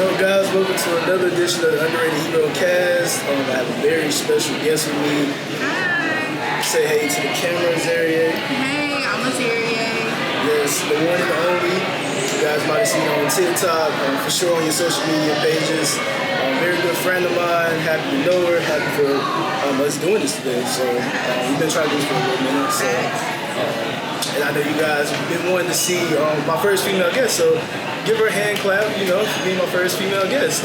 Yo guys, welcome to another edition of the Underrated Hero Cast. I have a very special guest with me. Hi. Say hey to the camera, Azaria. Hey, I'm Azaria. Yes, the one and the only. You guys might have seen her on TikTok, for sure on your social media pages. Very good friend of mine. Happy to know her. Happy for us doing this today. So we've been trying to do this for a little minute. So, and I know you guys have been wanting to see my first female guest. So give her a hand clap, for being my first female guest.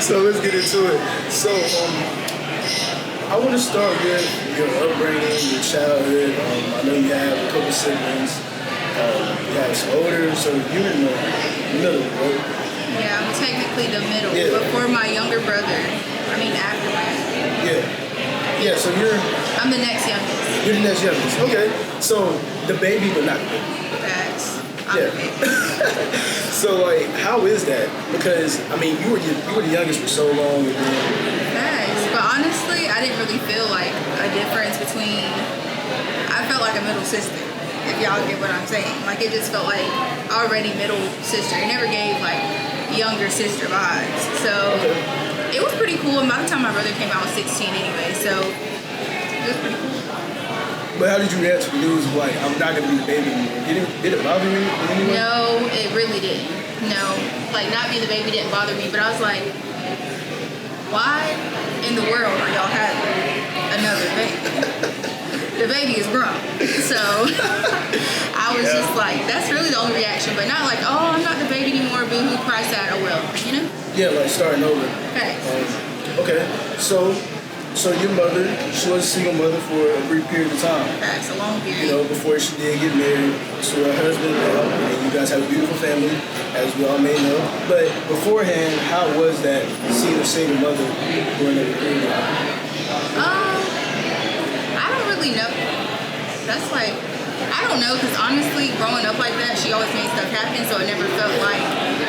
So let's get into it. So I want to start with your upbringing, your childhood. I know you have a couple siblings. You have some older, so you're in the middle, right? Yeah, I'm technically the middle, Yeah. before my younger brother. After my. Yeah, so I'm the next youngest. you're the next youngest. Okay, so the baby, but not the baby. Facts. I'm the baby. So like, how is that? Because you were the youngest for so long. And then, Facts. But honestly, I didn't really feel like a difference between. I felt like a middle sister. If y'all get what I'm saying, like it just felt like already middle sister. It never gave like younger sister vibes. So it was pretty cool. And by the time my brother came out, I was 16 anyway. So it was pretty cool. But how did you react to the news of like, I'm not gonna be the baby anymore? Did it bother you in any way? No, it really didn't. No, like not being the baby didn't bother me, but I was like, why in the world are y'all having another baby? The baby is grown. So I was just like, that's really the only reaction, but not like, oh, I'm not the baby anymore, boo-hoo, cry sad, oh well, Yeah, like starting over. Okay. Okay, so your mother, she was a single mother for a brief period of time. That's a long period. Before she did get married to her husband now, and you guys have a beautiful family, as we all may know. But beforehand, how was that seeing a single mother during that period? I don't really know. That's like, I don't know, because honestly, growing up like that, she always made stuff happen, so it never felt like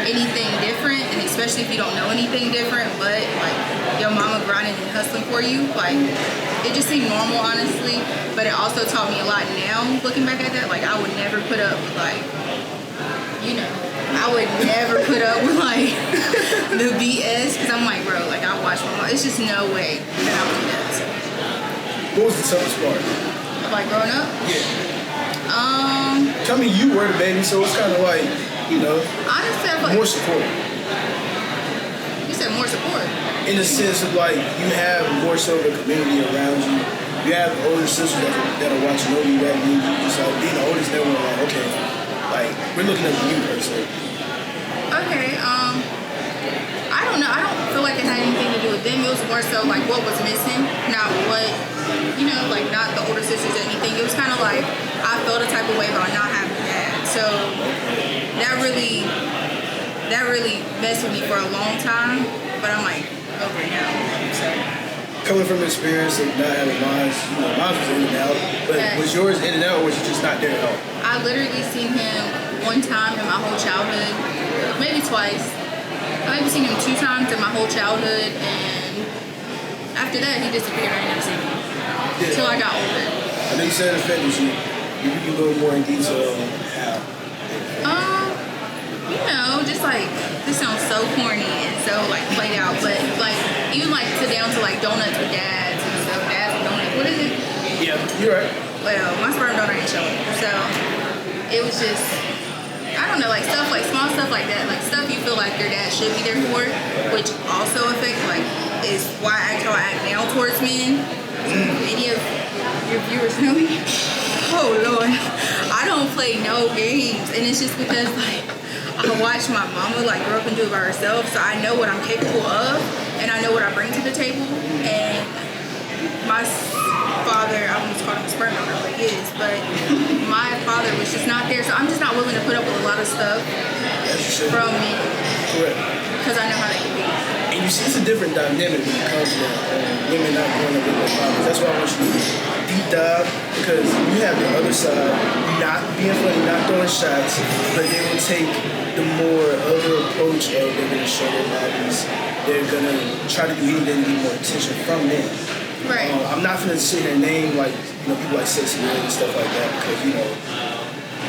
anything different, and especially if you don't know anything different, but like your mama grinding and hustling for you, like it just seemed normal, honestly. But it also taught me a lot now, looking back at that. Like I would never put up with I would never put up with like the BS, because I'm like, bro, like I watch my mom. It's just no way that I would do that. So. What was the toughest part? Like growing up? Yeah. You were the baby, so it's kind of like, honestly, I feel like more support. You said more support? In the sense of like, you have more so of a community around you. You have older sisters that are watching over you, that need you. Just like being the oldest, they were like, okay, like we're looking up to you personally. Okay, I don't know. I don't feel like it had anything to do with them. It was more so like what was missing, not what, like not the older sisters or anything. It was kind of like I felt a type of way about not having a dad. So that really messed with me for a long time. But I'm like over it now. So coming from the experience of not having mine was in and out. But was yours in and out, or was you just not there at all? I literally seen him one time in my whole childhood, maybe twice. I maybe seen him 2 times in my whole childhood, and after that, he disappeared. I never seen him until I got older. I know you said it offended you. You can go more in detail on how. Just like, this sounds so corny and so like played out, but like even like down to like donuts with dads and stuff. Dads with donuts. What is it? Yeah, you're right. Well, my sperm donor ain't showing. So it was just, I don't know, like stuff like small stuff like that, like stuff you feel like your dad should be there for, which also affects like is why I act how I act now towards men. Many of your viewers know me. Oh Lord, I don't play no games, and it's just because like I watch my mama like grow up and do it by herself, so I know what I'm capable of, and I know what I bring to the table. And my father, I almost called him a sperm donor, but he is, but my father was just not there, so I'm just not willing to put up with a lot of stuff from me. Correct. Because I know how they can be. And you see, it's a different dynamic when it comes to women not growing up with their fathers. That's why I want you to deep dive, because you have the other side, not being funny, not throwing shots, but they will take the more other approach of they're going to show their bodies. They're going to try to do anything to get more attention from men. Right. I'm not going to sit here and name like people like Sexy Red and stuff like that, because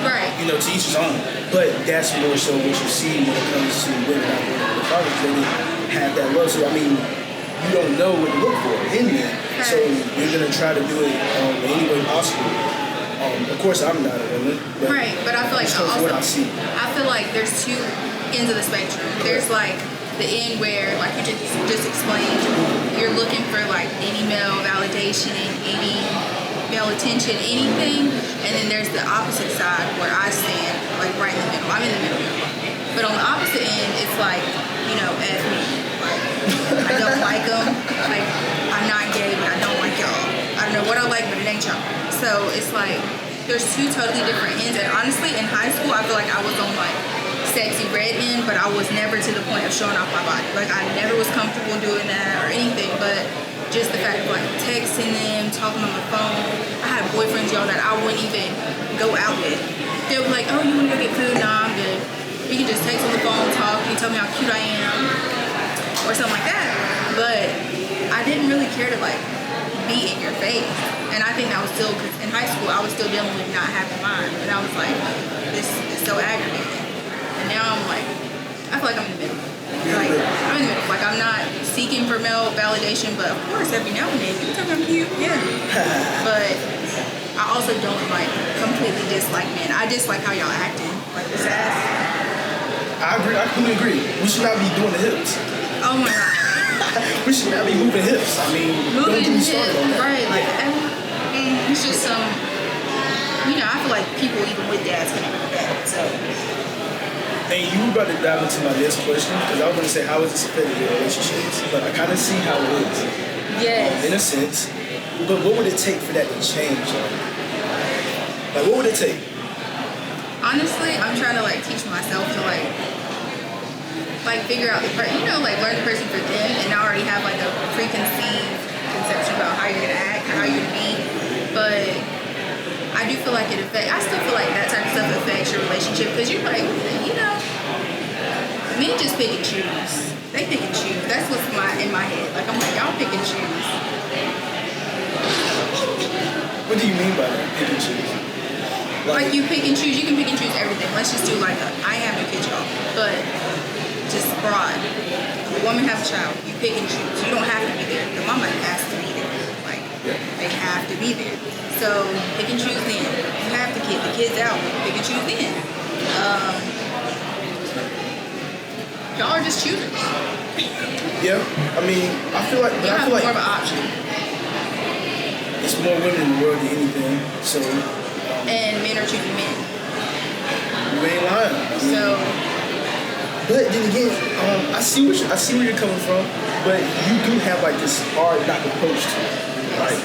Right. To each his own. But that's more so what you see when it comes to women out there in the college. They didn't have that love. So, I mean, you don't know what to look for in them. Okay. So you're going to try to do it any way possible. Of course, I'm not a woman. But right, but I feel like also, what I see. I feel like there's two ends of the spectrum. There's like the end where, like you just explained, you're looking for like any male validation, any male attention, anything, and then there's the opposite side where I stand, like right in the middle. I'm in the middle. But on the opposite end, it's like, F me. Like, I don't like them. Like, I'm not gay, but I don't like y'all. I don't know what I like, but it ain't y'all. So it's like, there's two totally different ends. And honestly, in high school, I feel like I was on like sexy red end, but I was never to the point of showing off my body. Like, I never was comfortable doing that or anything, but just the fact of like texting them, talking on the phone. I had boyfriends, y'all, that I wouldn't even go out with. They'll be like, oh, you wanna go get food? Nah, I'm good. You can just text on the phone, talk, you tell me how cute I am, or something like that. But I didn't really care to like be in your face. And I think that was still, because in high school, I was still dealing with not having mine. And I was like, this is so aggravating. And now I'm like, I feel like I'm in the middle. Like, I'm in the middle. Like, I'm not seeking for male validation, but of course, every now and then, you tell me I'm cute, yeah. But I also don't like completely dislike men. I dislike how y'all acting. Like the sass. I agree. I completely agree. We should not be doing the hips. Oh my god. We should not be moving hips. I mean, don't get me started on that. Right. Like, it's just some. I feel like people even with dads can do that. So. And you were about to dive into my next question because I was going to say, how is this affecting your relationships? But I kind of see how it is. Yes. In a sense. But what would it take for that to change? Like, what would it take? Honestly, I'm trying to like teach myself to like figure out the person, like learn the person for them, and I already have like a preconceived conception about how you're gonna act, how you're gonna be. But I do feel like I still feel like that type of stuff affects your relationship because you're like, men just pick and choose. They pick and choose. That's what's in my head. Like I'm like, y'all pick and choose. What do you mean by that? Pick and choose? Like you pick and choose. You can pick and choose everything. Let's just do like I have no kids, y'all, but just broad. A woman has a child. You pick and choose. You don't have to be there. The mama has to be there. Like they have to be there. So pick and choose then. You have the kids out. Pick and choose then. Y'all are just choosers. Yeah, I mean, I feel like you have more of an option. It's more women in the world than anything. So. And men are choosing men. You ain't lying. So. But then again, I see where you're coming from. But you do have like this hard knock approach to it. Like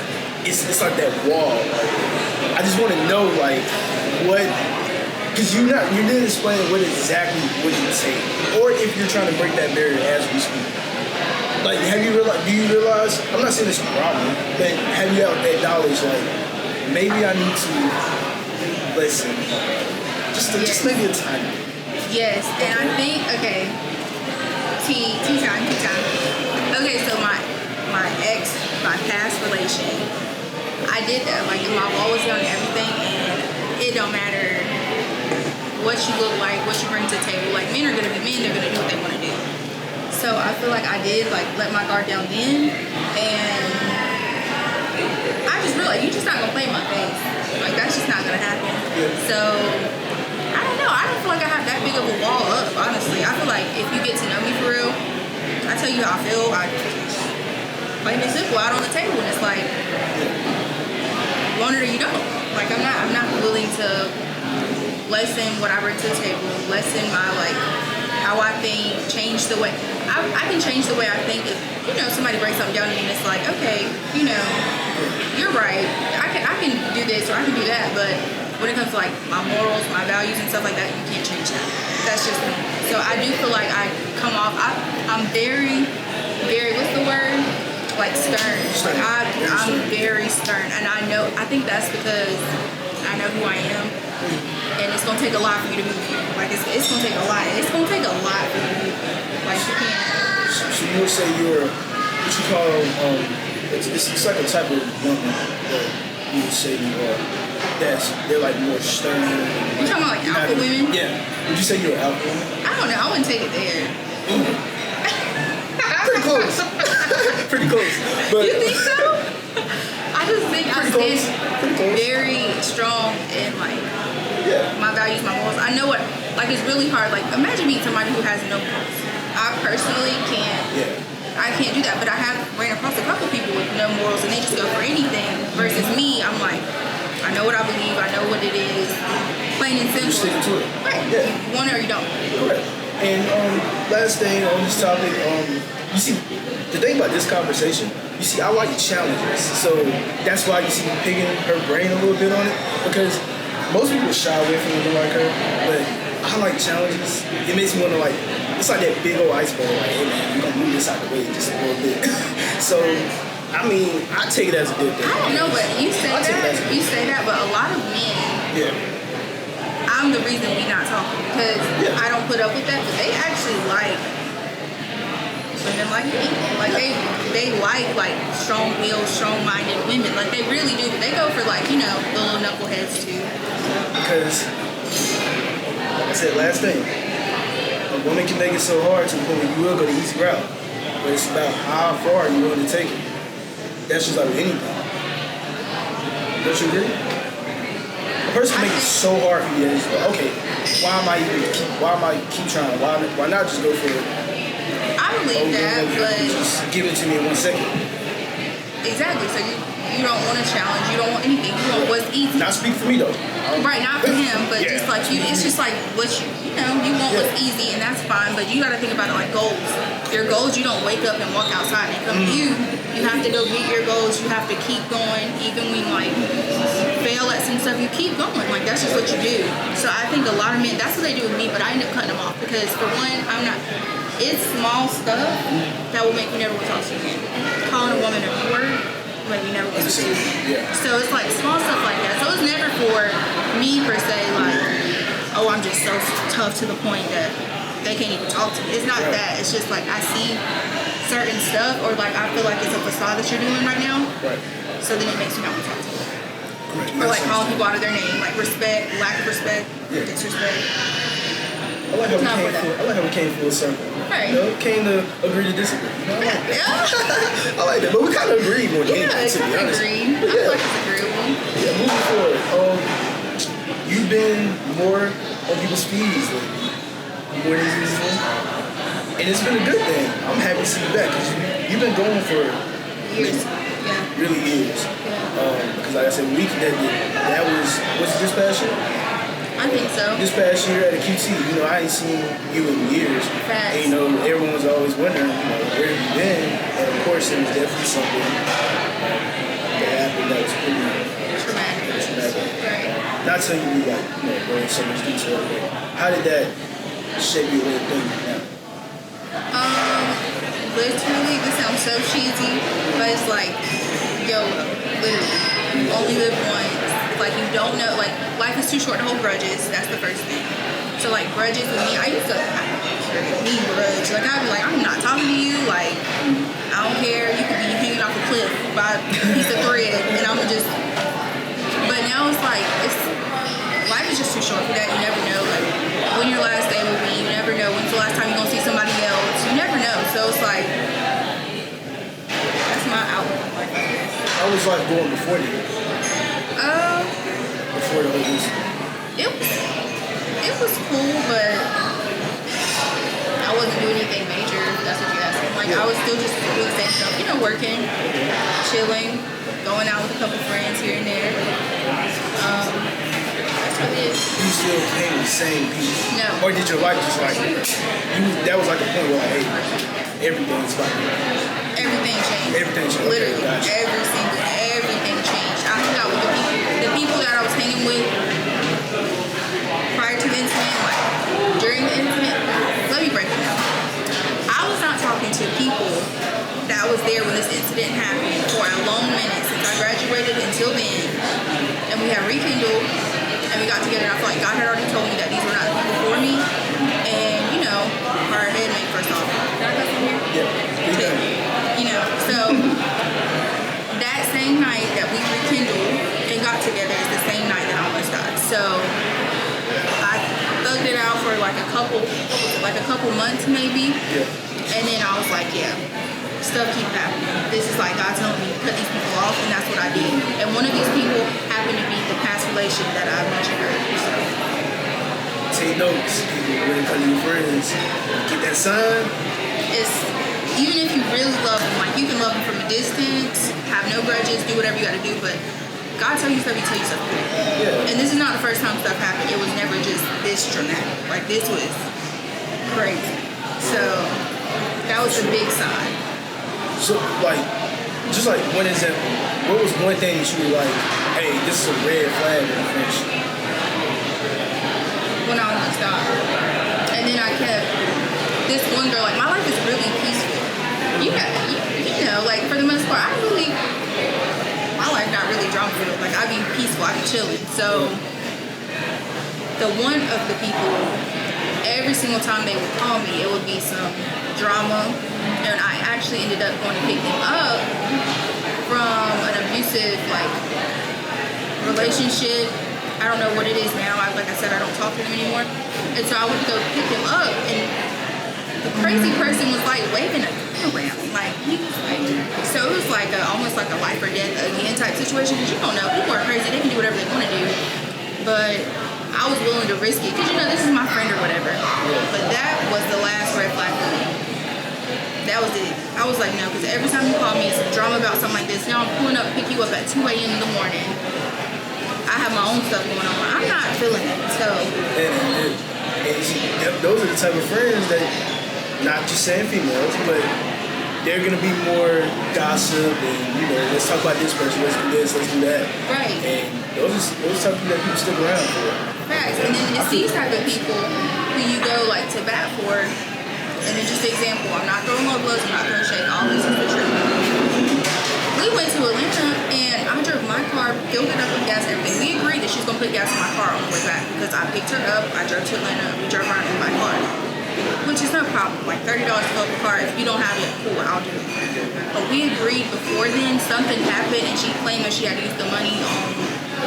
it's like that wall. Like, I just want to know like what, because you didn't explain what exactly would it take, or if you're trying to break that barrier as we speak. Like, do you realize? I'm not saying it's a problem, but have you acknowledged like maybe I need to listen, just maybe a time. Yes, and I think tea time. Okay, so my past relation, I did that. Like my wall was down and everything, and it don't matter what you look like, what you bring to the table. Like men are gonna be men, they're gonna do what they want to do. So I feel like I did like let my guard down then, and I just realized you're just not gonna play in my face. Like that's just not gonna happen. So I don't know. I don't feel like I have that big of a wall up. Honestly, I feel like if you get to know me for real, I tell you how I feel. I plain and simple out on the table, and it's like you want it or you don't. Like I'm not willing to lessen what I bring to the table, lessen my like how I think, change the way I can change the way I think. If somebody breaks something down to me and it's like, okay, you're right. I can do this or I can do that, but when it comes to like my morals, my values and stuff like that, you can't change that. That's just me. So I do feel like I come off. I'm very, very. What's the word? Like stern. Like I'm very stern, and I think that's because I know who I am, and it's gonna take a lot for you to move here. Like it's gonna take a lot. It's gonna take a lot for you to move here. Like you can't. So you would say you're what you call it's like a type of woman that you would say you are. they're like more stern. You talking about like alpha women? Yeah. Would you say you're an alpha woman? I don't know. I wouldn't take it there. Pretty close. Pretty close. But you think so? I just think I stand very strong in like my values, my morals. I know what, like it's really hard. Like imagine meeting somebody who has no morals. I personally can't. Yeah. I can't do that, but I have ran across a couple people with no morals and they just go for anything. Versus me, I'm like, I know what I believe, I know what it is, plain and simple. You're sticking to it. Right. Yeah. You want it or you don't. Correct. And last thing on this topic, you see, the thing about this conversation, you see, I like challenges. So that's why you see me picking her brain a little bit on it, because most people shy away from women like her, but I like challenges. It makes me want to like, it's like that big old iceberg, like, hey man, you're gonna move this out the way just a little bit. So, I mean, I take it as a good thing. I don't know, but you say that, but a lot of men, I'm the reason we not talking, because I don't put up with that, but they actually like women like me. Like they like strong-willed, strong-minded women. Like they really do, but they go for like, you know, the little knuckleheads too. Because, like I said, last thing, a woman can make it so hard to the point where you will go the easy route, but it's about how far you're willing to take it. That's just like anything. Don't you agree? A person can make it so hard for you that it's like, okay, why am I keep trying? Why not just go for it? I believe that, but just give it to me in 1 second. Exactly. So you don't want a challenge. You don't want anything. You want what's easy. Not speak for me though. Right, not for him, but just like you. It's just like what you know. You want what's easy, and that's fine. But you got to think about it like goals. Your goals. You don't wake up and walk outside and come to you. You have to go get your goals. You have to keep going, even when like you fail at some stuff. You keep going. Like that's just what you do. So I think a lot of men. That's what they do with me. But I end up cutting them off because for one, I'm not. It's small stuff that will make me never want to talk to you again. Calling a woman a whore. Like you never want to do. So it's like small stuff like that. So it's never for me per se like, oh, I'm just so tough to the point that they can't even talk to me. It's not that. It's just like I see certain stuff or like I feel like it's a facade that you're doing right now. So then it makes me not want to talk to you. Or like calling people out of their name, like respect, lack of respect, disrespect. I like how we came full circle. Right. You know, came to agree to disagree. You know, I like that. I like that. But we kind of agreed more than anything, to be honest. I feel like it's agreeable. Yeah, moving forward. You've been more on people's feeds lately. More than usual. And it's been a good thing. I'm happy to see you back because you've been going for years. Really years. Because like I said, we connected. That was it this past year? I think so. This past year at a QT, you know, I ain't seen you in years. Facts. And, you know, everyone was always wondering, you know, where have you been? And of course, it was definitely something that happened that was pretty traumatic. Right. Not telling you, like, you know, go into so much detail, but how did that shape your way of thinking now? Literally, this sounds so cheesy, but it's like, YOLO. Literally. You only live once. Like, you don't know, like, life is too short to hold grudges. That's the first thing. So, like, grudges with me, I used to mean grudge. Like, I'd be like, I'm not talking to you. Like, I don't care. You could be hanging off a cliff by a piece of thread, and I'm just. But now it's like, life is just too short for that. You never know, like, when your last day will be. You never know when's the last time you're going to see somebody else. You never know. So, it's like, that's my outlook on life, I guess. How was life going before you? Before the whole incident? It was cool, but I wasn't doing anything major. That's what you're asking. Like I was still just doing the same stuff, you know, working, chilling, going out with a couple friends here and there. That's really it. You still hang with the same people? No. Or did your life just like that was like a point where like, hey, everything's like everything changed. Everything changed. Literally, Okay, everything changed. I hung out with the people that I was hanging with prior to the incident, like during the incident. Let me break it down. I was not talking to people that was there when this incident happened for a long minute since I graduated until then, and we had rekindled and we got together. And I feel like God had already told me that these were not the people for me, and you know, our headmate first off. Did I cut from here? Yeah. You know, so that same night that we rekindled and got together is the same night that a couple months maybe. Yeah. And then I was like, yeah, stuff keep happening. This is like God telling me to cut these people off, and that's what I did. And one of these people happened to be the past relation that I mentioned earlier. So take notes, people. When it comes to your friends, get that sign. it's, even if you really love them, like you can love them from a distance, have no grudges, do whatever you gotta do, but God tell you stuff, he tell you stuff. Yeah. And this is not the first time stuff happened. It was never just this dramatic. Like this was crazy. So that was a big sign. So, like, just like one example, what was one thing that you were like, hey, this is a red flag in a friendship? When I almost died. And then I kept this one girl, like my life is really peaceful. You know, like for the most part, my life not really drama filled. Like I be peaceful, I be chilling. So the one of the people, every single time they would call me, it would be some drama. And I actually ended up going to pick them up from an abusive like relationship. I don't know what it is now. Like I said, I don't talk to them anymore. And so I went to go pick them up, and the crazy person was like waving a gun around. Like he was like, so it was like almost like a life or death again type situation. Because you don't know, people are crazy. They can do whatever they want to do. But I was willing to risk it because this is my friend or whatever. But that was the last red flag for me. That was it. I was like, no, because every time you call me, it's a drama about something like this. Now I'm pulling up, pick you up at 2 a.m. in the morning. I have my own stuff going on. I'm not feeling it. So. And those are the type of friends that, not just saying females, but they're gonna be more gossip and let's talk about this person, let's do this, let's do that. Right. And those type of people that people stick around for. Facts. And then it's these type of people who you go like to bat for. And then just an example, I'm not throwing low blows, I'm not throwing shade, all this is the truth. We went to Atlanta and I drove my car, filled it up with gas and everything. We agreed that she was gonna put gas in my car on the way back because I picked her up, I drove to Atlanta, we drove around in my car. Which is no problem, like $30 to fill up a car. If you don't have it, cool, I'll do it. But we agreed before then, something happened and she claimed that she had to use the money on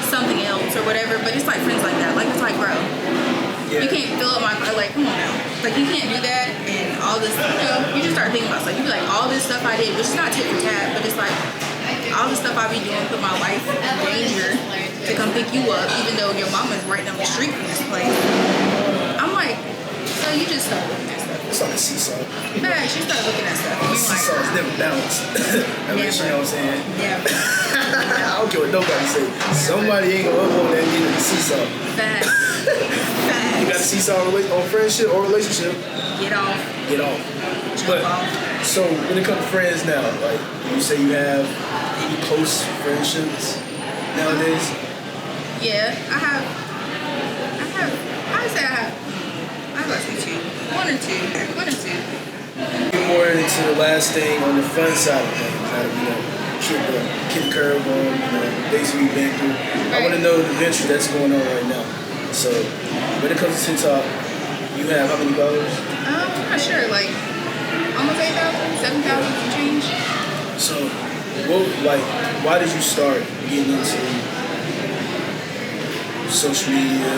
something else or whatever, but it's like friends like that. Like it's like, bro, you can't fill up my car, like come on now. Like you can't do that and all this, you just start thinking about stuff. You be like, all this stuff I did, which is not tit for tat, but it's like, all the stuff I be doing put my life in danger to come pick you up, even though your mama's right down the street from this place. I'm like, so you just start looking at stuff. It's like a seesaw. Yeah, she started looking at stuff. The seesaw is never balanced. I mean, you know what I'm saying? Yeah. I don't care what nobody say. Somebody ain't gonna up on that and get in the seesaw. Facts. Facts. You got a seesaw on friendship or relationship. Get off. Get off. Jump off. So when it comes to friends now, like you say you have any close friendships nowadays? Yeah, I would say I have like two. One or two. Get more into the last thing on the fun side of things. How to, keep the curve on, things we've been through. Right. I want to know the adventure that's going on right now. So when it comes to TikTok, you have how many followers? I'm not sure, like almost 8,000, 7,000 and change. So, why did you start getting into social media,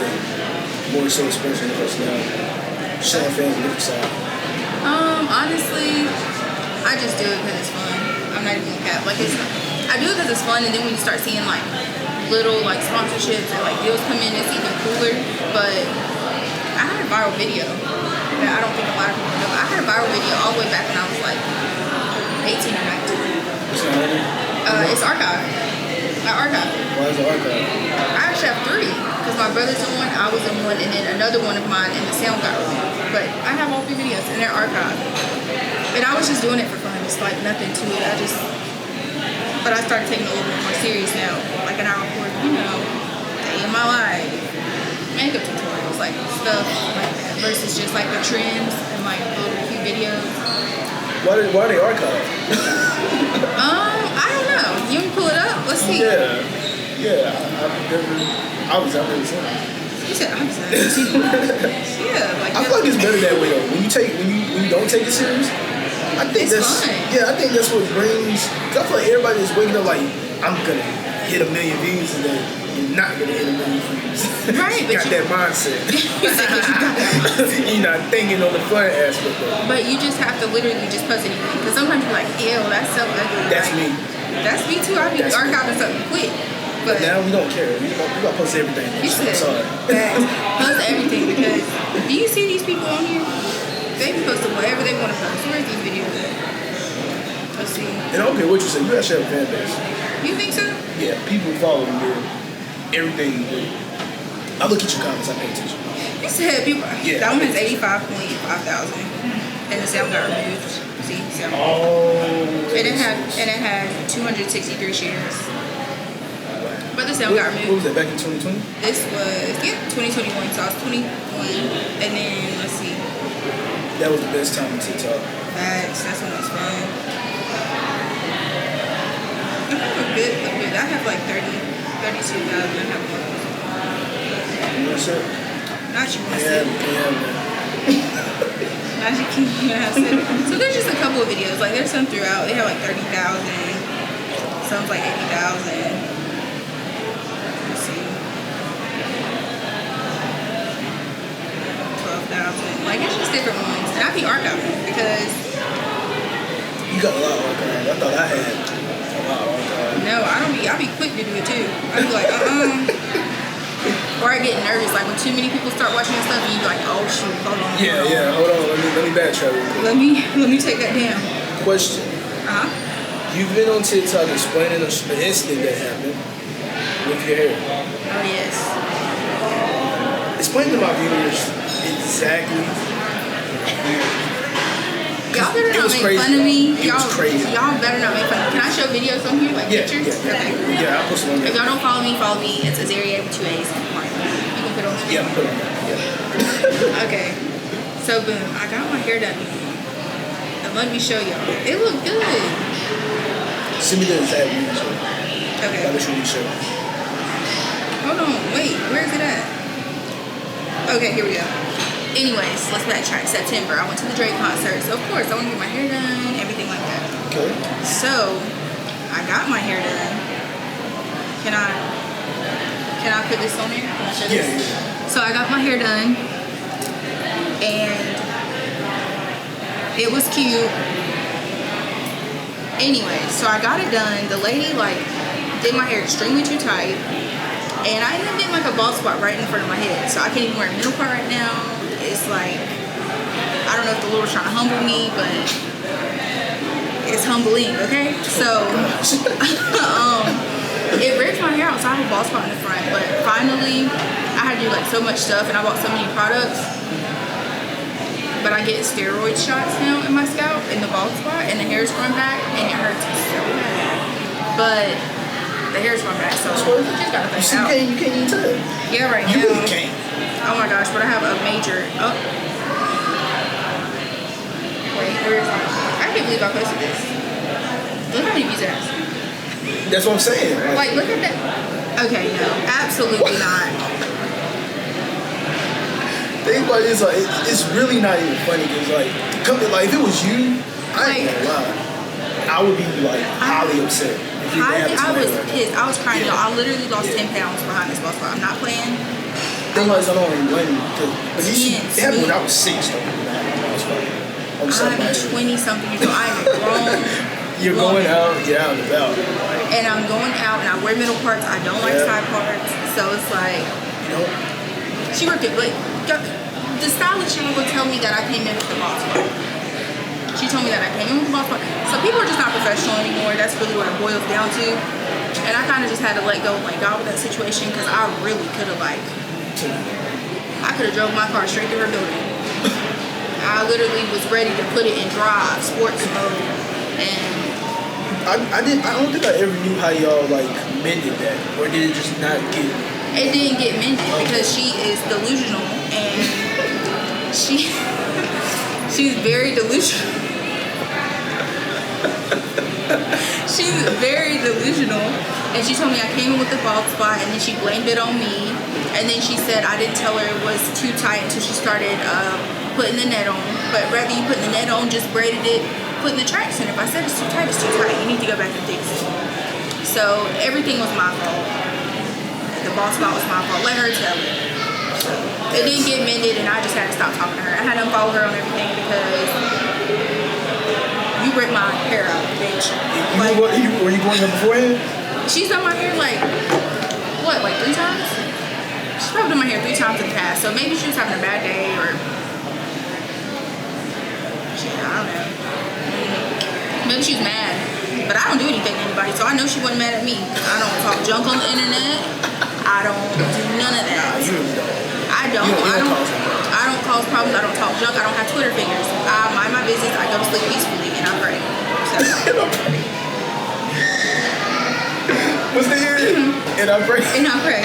more so expressing your personality, showing fans a different side? Honestly, I just do it because it's fun. I'm not even gonna cap. Like I do it because it's fun, and then when you start seeing like little like sponsorships and like deals come in, it's even cooler. But I had a viral video that I don't think a lot of people know. I had a viral video all the way back when I was like 18 or 19. It's archived. Why is it archived? I actually have 3 because my brother's in one, I was in one, and then another one of mine, and the sound got removed. But I have all 3 videos and they're archived. And I was just doing it for fun. It's like nothing to it. But I started taking it a little bit more serious now. Like an hour record, day in my life, makeup tutorials, like stuff like that, versus just like the trends and like little cute videos. Why are they archived? I don't know. You can pull it up. Let's see. Yeah. I've never seen it. You said I've never seen it. Yeah, like I feel like it's better that way though. When you don't take it serious, I think that's fun. Yeah, I think that's what brings. Cause I feel like everybody is waking up like I'm gonna hit 1 million views today. you're not gonna hit a million views. Right, You got that mindset. You're not thinking on the fun aspect of it. But you just have to literally just post anything. Because sometimes you're like, ew, that's so ugly. That's like, me. That's me too. I'll be That's archiving something quick. But now we don't care. We gotta post everything. you I'm said sorry. that. Post everything because do you see these people on here? They can post whatever they want to post. Where's these videos at? Let's see. And I don't care what you say. You actually have a fan base. You think so? Yeah, people follow you. Everything you do. I look at your comments. I pay attention. You said people. Yeah. That one has 85,500, and the sound got removed. See, sound. Oh. And it had 263 shares. But the sound got What removed. was that, back in 2020? This was 2021, so I was 21, and then let's see. That was the best time on TikTok. That's when it was fun. I have a bit. I have like 32,000. I have one. You know what I'm saying? Not you want to Yeah, sit. yeah. Not you can sit. So there's just a couple of videos. Like there's some throughout. They have like 30,000. Some's like 80,000. Like it's just different ones, and I be archiving because You got a lot of archives. I thought I had a lot of archives. no, I be quick to do it too. I be like, or I get nervous, like when too many people start watching your stuff, and you be like, oh shoot, hold on. Hold on. Let me backtrack real quick. Let me take that down. Question. You've been on TikTok explaining an incident that happened with your hair. Oh yes. Explain to my viewers exactly. Y'all better It not was make crazy. fun of me. It was crazy. Y'all better not make fun of me. Can I show videos on here, like pictures? Yeah. Okay. Yeah, I'll post it on If there. y'all don't follow me, It's Azaria with 2 A's. Martin. You can put it on screen. Yeah, I'll put it on there. Yeah. Okay. So boom, I got my hair done. And let me show y'all. It looked good. Send me the exact video. Okay. I'll show you show. Hold on, wait, where is it at? Okay, here we go. Anyways, let's backtrack. September, I went to the Drake concert, so of course I want to get my hair done, everything like that. Okay. So, I got my hair done. Can I put this on there? Can I show this? Yeah. So I got my hair done, and it was cute. Anyway, so I got it done. The lady did my hair extremely too tight. And I ended up getting like a bald spot right in front of my head. So I can't even wear a middle part right now. It's like, I don't know if the Lord's trying to humble me, but it's humbling, okay? So, it ripped my hair out, so I have a bald spot in the front. But finally, I had to do like so much stuff and I bought so many products. But I get steroid shots now in my scalp, in the bald spot, and the hair's growing back, and it hurts so bad. But the hair's growing back, so you just gotta think out. You can't even tell. Yeah, right You now. really can't. Oh my gosh, but I have a major. Oh. Wait, where is it? I can't believe I posted this. Look how many views it has. That's what I'm saying. Like, look at that. Okay, no, absolutely not. Think about it, it's really not even funny because if it was you, I ain't gonna lie, I would be highly upset. I was pissed. I was crying, y'all. I literally lost 10 pounds behind this ball spot. I'm not playing. Thing is, I don't even blame you. But it happened when I was 6, though. I'm 20 something years old. I'm a grown. You're going out, you're out and about. And I'm going out and I wear middle parts. I don't like side parts. So it's like, she worked it. But the stylist will tell me that I came in with the ball spot. She told me that I came in with the ball spot. So people are just not professional anymore. That's really what it boils down to. And I kind of just had to let go and let God with that situation because I really could have I could have drove my car straight to her building. I literally was ready to put it in drive, sports mode, and I don't think I ever knew how y'all mended that, or did it just not get? It didn't get mended because she is delusional and she's very delusional. She's very delusional, and she told me I came in with the bald spot, and then she blamed it on me, and then she said I didn't tell her it was too tight until she started putting the net on. But rather you putting the net on, just braided it, putting the tracks in. If I said it's too tight, it's too tight. You need to go back and fix it. So everything was my fault. the ball spot was my fault. Let her tell it. So, it didn't get mended, and I just had to stop talking to her. I had to unfollow her on everything because you ripped my hair out, bitch. Were you going up beforehand? She's done my hair like 3 times? She's probably done my hair 3 times in the past. So maybe she was having a bad day or shit, I don't know. Maybe she was mad. But I don't do anything to anybody, so I know she wasn't mad at me. I don't talk junk on the internet. I don't do none of that. Nah, you really don't. I don't cause problems. I don't talk junk. I don't have Twitter fingers. I mind my business. I go to sleep peacefully and I pray. So. What's the year? And I pray. And I pray.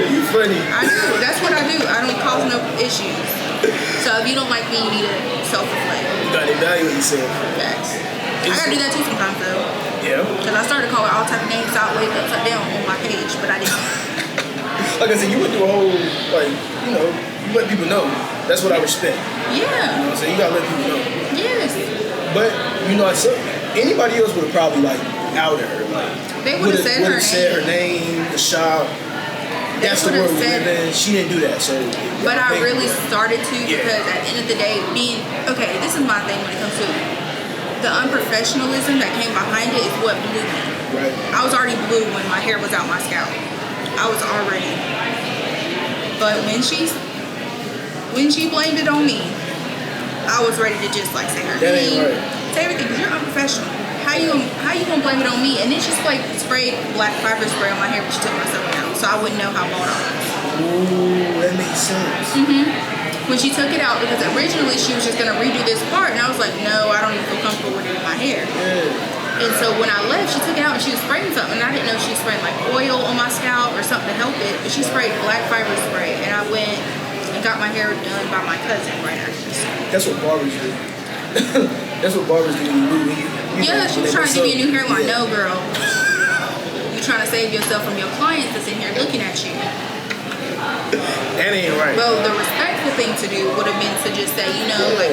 You funny. I do. That's what I do. I don't cause no issues. So if you don't like me, you need to self-reflect. You gotta evaluate yourself. Facts. I gotta do that too sometimes though. Yeah. Because I started calling all type of names sideways, upside down on my page, but I didn't. Like I said, you went through a whole, you let people know. That's what I respect. Yeah. You know what I'm saying? You gotta let people know. Yes. But, anybody else would have probably, outed her. They would have said her name, the shop. That's the word we live in. She didn't do that, so. But I really started to because at the end of the day, this is my thing when it comes to the unprofessionalism that came behind it is what blew me. Right. I was already blue when my hair was out my scalp. I was already. But when she blamed it on me, I was ready to just say her name, say everything because you're unprofessional. How you gonna blame it on me? And then she sprayed black fiber spray on my hair, but she took my sewing out, so I wouldn't know how bald I was. Ooh, that makes sense. When she took it out, because originally she was just gonna redo this part, and I was like, no, I don't even feel comfortable with it in my hair. Yeah. And so when I left, she took it out and she was spraying something, and I didn't know she was spraying oil on my scalp or something to help it, but she sprayed black fiber spray, and I went and got my hair done by my cousin right after this. That's what barbers do. That's what barbers do when you she was trying to give you a new hairline. No, girl. You're trying to save yourself from your clients that's in here looking at you. That ain't right. Well, the respectful thing to do would have been to just say,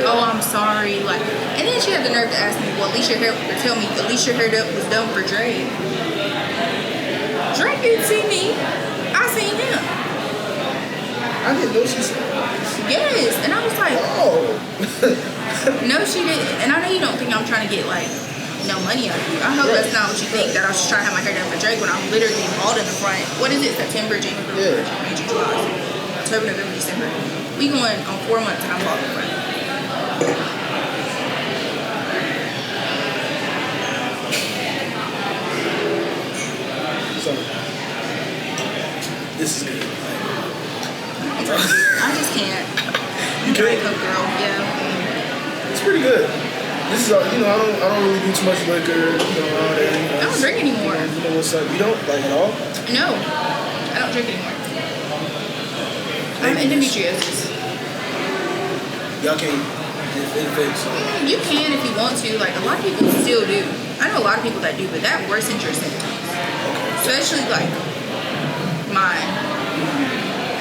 oh, I'm sorry. And then she had the nerve to ask me, well, at least your hair was done for Dre. Dre didn't see me. I seen him. I didn't know she said that. Yes. And I was like, oh. No, she didn't. And I know you don't think I'm trying to get no money out of you. I hope that's not what you think, that I was just trying to have my hair done for Drake when I'm literally bald in the front. What is it? September, January, May, June, July, October, November, December. We going on 4 months and I'm bald in the front. So, this is good. I just can't. You can't? Coke girl, yeah. It's pretty good. This is, I don't really do too much liquor, all that. I don't drink anymore. You know what's up? You don't, at all? No, I don't drink anymore. I have endometriosis. Y'all can't fix it. You can if you want to. A lot of people still do. I know a lot of people that do, but that worsens your symptoms. Especially, mine.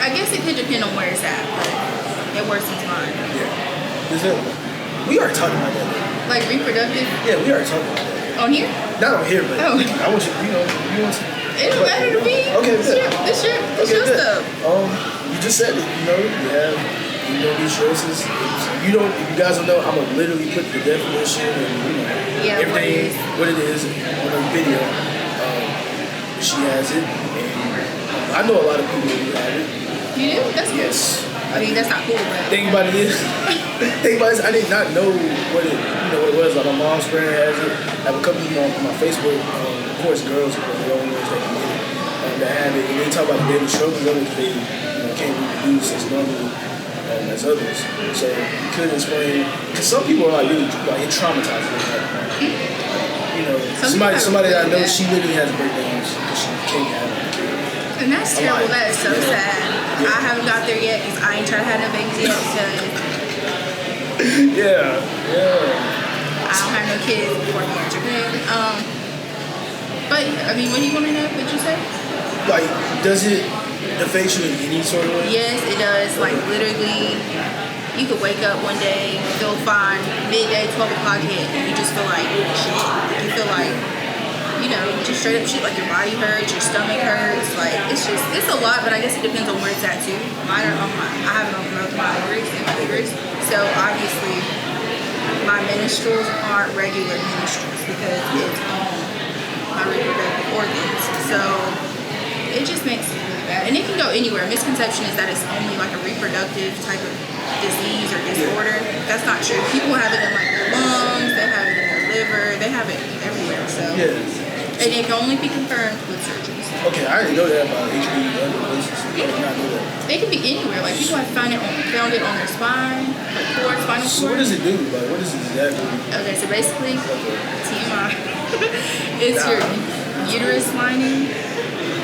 I guess it could depend on where it's at, but it worsens mine. Yeah. We already talking about that. Reproductive? Yeah, we already talking about that. On here? Not on here, but I want you, you want to. It don't matter to me. Okay, This your stuff. You just said it. You have endometriosis. If you guys don't know, I'm gonna literally put the definition and everything, what it is on the video. She has it, and I know a lot of people who have it. You do? That's cool. Yes. I mean, that's not cool, but... Think about it, I did not know what it was. My mom's friend has it. I have a couple people on my Facebook, of course, girls, but the only ones that can get it, that have it. And they talk about the daily struggles of it. They can't reproduce as normally as others. So you could explain, because some people are really it traumatizes them. Somebody that I know, she literally has breakdowns because she can't have it. And that's terrible. That is so sad. Yeah. I haven't got there yet because I ain't trying to have no babies yet because I don't have no kids before marriage, okay? But, what do you want to know? What'd you say? Does it affect you in any sort of way? Yes, it does. Literally, you could wake up one day, feel fine, midday, 12 o'clock hit, and you just feel like shit. You feel like just straight up shit like your body hurts, your stomach hurts. Like it's a lot, but I guess it depends on where it's at too. Mine are I have it on both my ovaries and my uterus, so obviously my menstruals aren't regular menstruals because it's on my reproductive organs. So it just makes it really bad, and it can go anywhere. Misconception is that it's only like a reproductive type of disease or disorder. That's not true. People have it in like their lungs, they have it in their liver, they have it everywhere. So and it can only be confirmed with surgeries. Okay, I didn't know that about HPV and other places. I did not know that. It can be anywhere. Like people have found it on their spine, like cord, spinal cord. So what does it do? Like what does it exactly do? Okay, so basically, TMI, it's your uterus lining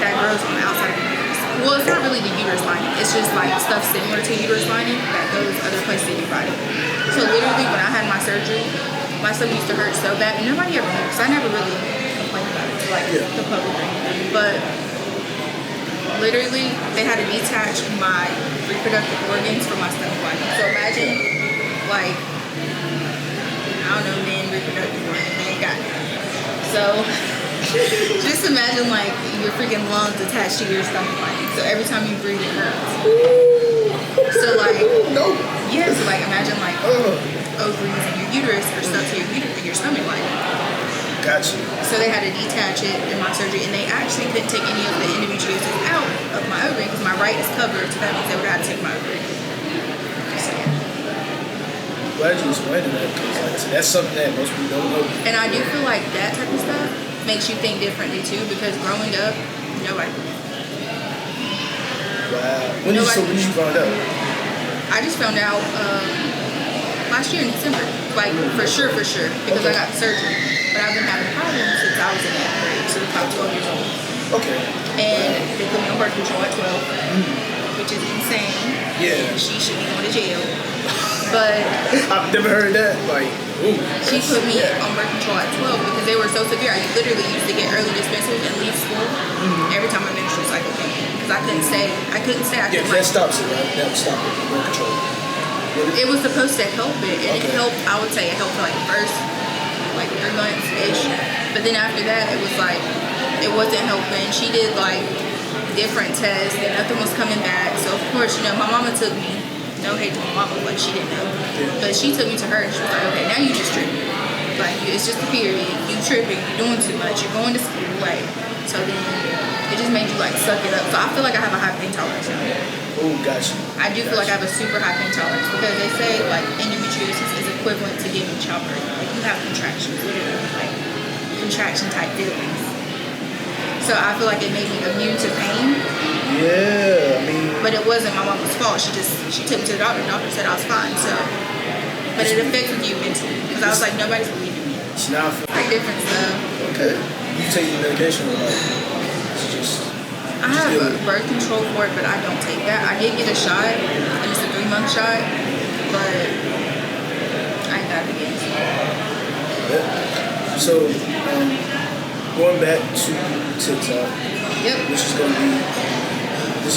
that grows on the outside of the uterus. Well, it's not really the uterus lining. It's just like stuff similar to uterus lining that goes other places in your body. So literally, when I had my surgery, my stomach used to hurt so bad, and nobody ever knew, because I never really complained about it to like the public or anything. But literally, they had to detach my reproductive organs from my stomach lining. So imagine, like, I don't know, men reproductive organs, they ain't got it. So just imagine like your freaking lungs attached to your stomach lining. So every time you breathe, it hurts. So like, so like imagine like ovaries and your uterus are stuck to your stomach lining. Gotcha. So they had to detach it in my surgery, and they actually couldn't take any of the endometriosis out of my ovary because my right is covered. So that means they would have to take my ovary. So yeah. Glad you explained that, because like I said, that's something that most people don't know. And I do feel like that type of stuff makes you think differently too, because growing up, nobody. Wow. When did you find out? I just found out last year in December, like for sure, because I got surgery. But I've been having problems since I was in 8th grade, so about 12 years old. Okay. And they put me on birth control at 12, which is insane. Yeah. And she should be going to jail. But I've never heard that. Like, ooh. She put me on birth control at 12 because they were so severe. I literally used to get early dismissals and leave school every time my menstrual cycle came in because I couldn't stay. That stops it, right? That would stop it. Birth control. It was supposed to help it, and it helped. I would say it helped for like the first 3 months ish. But then after that, it was like it wasn't helping. She did like different tests, and nothing was coming back. So of course, my mama took me. No hate to my mama, like she didn't know. But she took me to her and she was like, okay, now you just tripping. Like, it's just a period. You tripping, you're doing too much, you're going to school, like. So then it just made you like suck it up. So I feel like I have a high pain tolerance now. Oh, gotcha. I do feel like I have a super high pain tolerance because they say like endometriosis is equivalent to giving childbirth. Like you have contractions, literally, like contraction type feelings. So I feel like it made me immune to pain. Yeah, I mean. But it wasn't my mama's fault. She took me to the doctor. The doctor said I was fine. So, but it affected you mentally because I was like, nobody's believing me. It's now like different stuff. Okay. You take the medication or like? It's just. I have a birth control for it, but I don't take that. I did get a shot, and it's a 3-month shot, but I ain't got it again. Yeah. So, going back to TikTok. Yep. This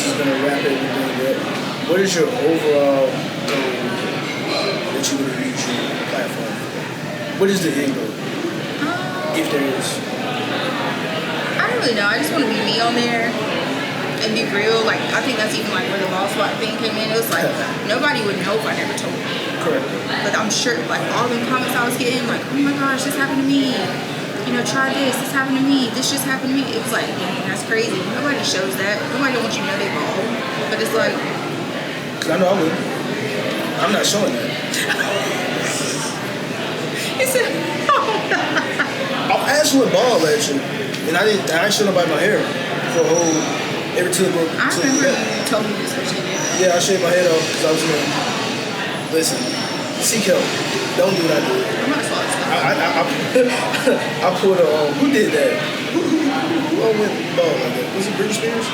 is gonna wrap everything up. What is your overall goal that you're gonna use your platform for? What is the end goal? If there is. I don't really know. I just want to be me on there and be real. Like I think that's even like where the ball swap thing came in. It was like nobody would know if I never told them. Correct. But I'm sure like all the comments I was getting, like, oh my gosh, this happened to me. Try this happened to me, this just happened to me. It was like, dang, that's crazy. Nobody shows that. Nobody don't want you to know they bald. But it's like, because I know I would. I'm not showing that. He said, I actually went bald last year. And I didn't show nobody my hair for a whole, every till I remember you told me this was you did. Yeah, I shaved my head off because I was going to, listen, seek help. Don't do what I did. I'm not supposed to. I put who did that? Who went bald like that? Was it Britney Spears?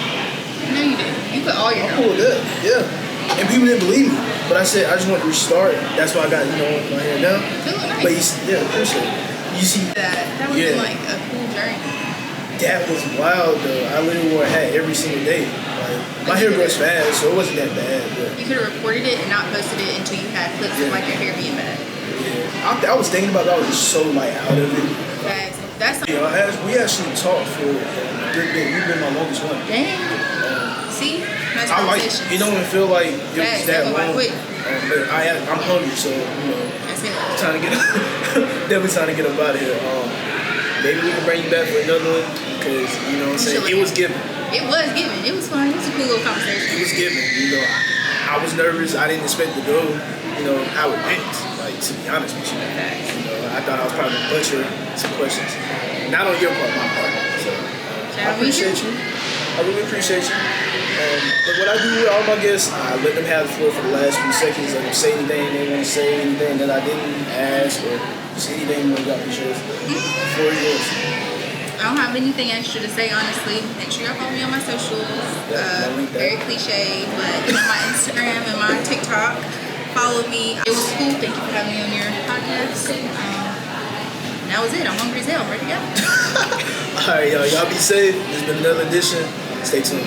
No, you didn't. You put all your hair. I pulled that, yeah. And people didn't believe me. But I said I just want to restart. That's why I got, my hair now. They look nice. But appreciate it. You see that would be like a cool journey. That was wild though. I literally wore a hat every single day. Like my hair grows fast, so it wasn't that bad. But you could have reported it and not posted it until you had clips of like your hair being bad. Yeah. I was thinking about that. I was just so out of it. Facts. That's we actually talked for a good bit. You've been my longest one. dang. See, nice I like conversation. it. It don't even feel like it was that long. Quick. But I'm hungry, so That's it. trying to get definitely trying to get up out of here. Maybe we can bring you back for another one because what I'm saying. It was given. It was given. It was fun. It was a cool little conversation. It was given. I was nervous. I didn't expect to go. How it went. Like, to be honest with you. I thought I was probably gonna butcher some questions. Not on your part, my part. So I appreciate you. I really appreciate you. But what I do with all my guests, I let them have the floor for the last few seconds. Let them say anything they want to say, anything that I didn't ask, or just anything you got to share. The floor is yours. I don't have anything extra to say, honestly. Make sure y'all follow me on my socials. Very cliche, but my Instagram and my TikTok. Follow me. It was cool. Thank you for having me on your podcast. That was it. I'm hungry as hell. I'm ready to go. All right, y'all. Y'all be safe. This has been another edition. Stay tuned.